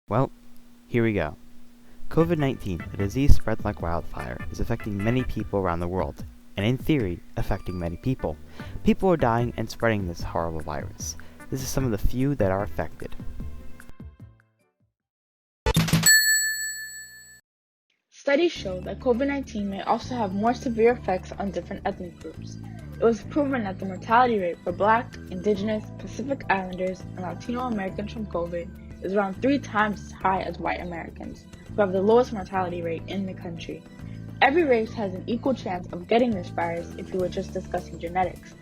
Well, here we go. COVID-19, a disease spread like wildfire, is affecting many people around the world, and in theory, affecting many people. People are dying and spreading this horrible virus. This is some of the few that are affected. Studies show that COVID-19 may also have more severe effects on different ethnic groups. It was proven that the mortality rate for Black, Indigenous, Pacific Islanders, and Latino Americans from COVID is around 3 times as high as white Americans, who have the lowest mortality rate in the country. Every race has an equal chance of getting this virus if we were just discussing genetics.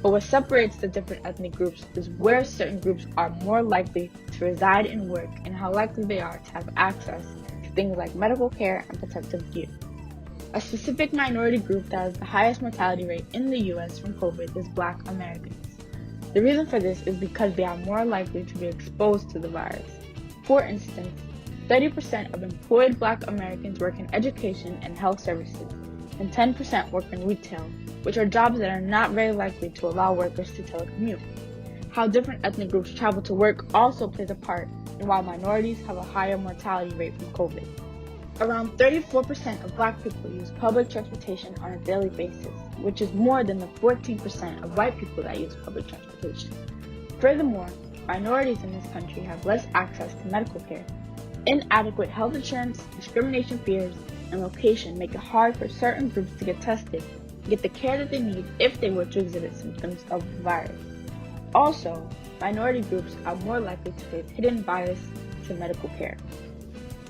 But what separates the different ethnic groups is where certain groups are more likely to reside and work and how likely they are to have access to things like medical care and protective gear. A specific minority group that has the highest mortality rate in the US from COVID is Black Americans. The reason for this is because they are more likely to be exposed to the virus. For instance, 30% of employed Black Americans work in education and health services, and 10% work in retail, which are jobs that are not very likely to allow workers to telecommute. How different ethnic groups travel to work also plays a part in why minorities have a higher mortality rate from COVID. Around 34% of Black people use public transportation on a daily basis, which is more than the 14% of white people that use public transportation. Furthermore, minorities in this country have less access to medical care. Inadequate health insurance, discrimination fears, and location make it hard for certain groups to get tested and get the care that they need if they were to exhibit symptoms of the virus. Also, minority groups are more likely to face hidden bias to medical care.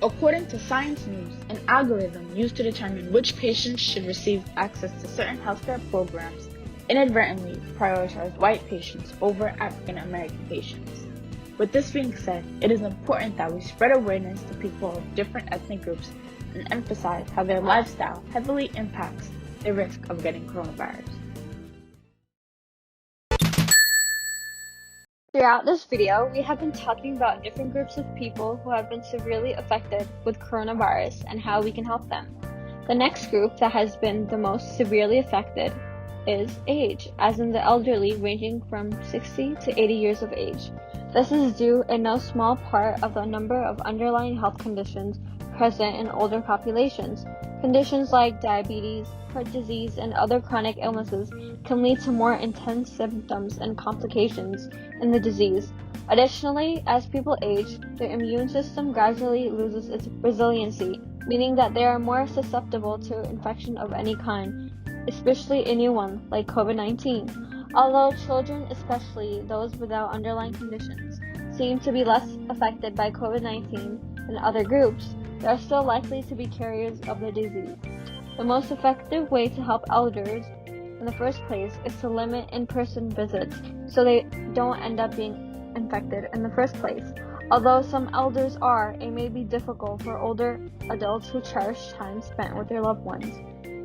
According to Science News, an algorithm used to determine which patients should receive access to certain healthcare programs inadvertently prioritized white patients over African American patients. With this being said, it is important that we spread awareness to people of different ethnic groups and emphasize how their lifestyle heavily impacts the risk of getting coronavirus. Throughout this video, we have been talking about different groups of people who have been severely affected with coronavirus and how we can help them. The next group that has been the most severely affected is age, as in the elderly ranging from 60 to 80 years of age. This is due in no small part of the number of underlying health conditions present in older populations. Conditions like diabetes, heart disease, and other chronic illnesses can lead to more intense symptoms and complications in the disease. Additionally, as people age, their immune system gradually loses its resiliency, meaning that they are more susceptible to infection of any kind, especially a new one like COVID-19. Although children, especially those without underlying conditions, seem to be less affected by COVID-19 than other groups, they are still likely to be carriers of the disease. The most effective way to help elders in the first place is to limit in-person visits so they don't end up being infected in the first place. Although some elders are, it may be difficult for older adults who cherish time spent with their loved ones.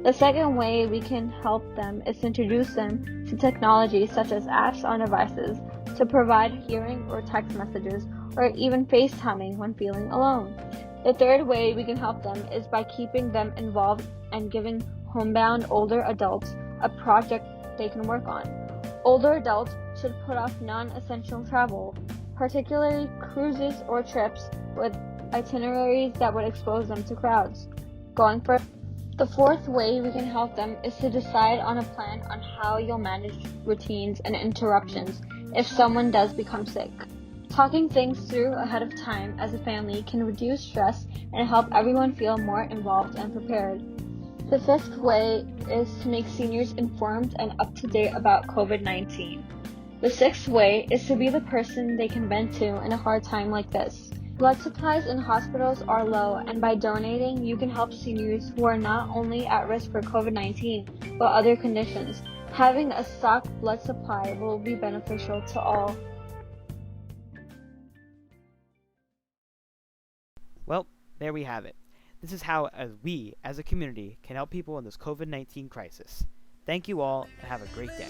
The second way we can help them is to introduce them to technology such as apps on devices to provide hearing or text messages or even FaceTiming when feeling alone. The third way we can help them is by keeping them involved and giving homebound older adults a project they can work on. Older adults should put off non-essential travel, particularly cruises or trips with itineraries that would expose them to crowds. Going further, the fourth way we can help them is to decide on a plan on how you'll manage routines and interruptions if someone does become sick. Talking things through ahead of time as a family can reduce stress and help everyone feel more involved and prepared. The fifth way is to make seniors informed and up to date about COVID-19. The sixth way is to be the person they can vent to in a hard time like this. Blood supplies in hospitals are low, and by donating, you can help seniors who are not only at risk for COVID-19, but other conditions. Having a stocked blood supply will be beneficial to all. Well, there we have it. This is how we, as a community, can help people in this COVID-19 crisis. Thank you all, and have a great day.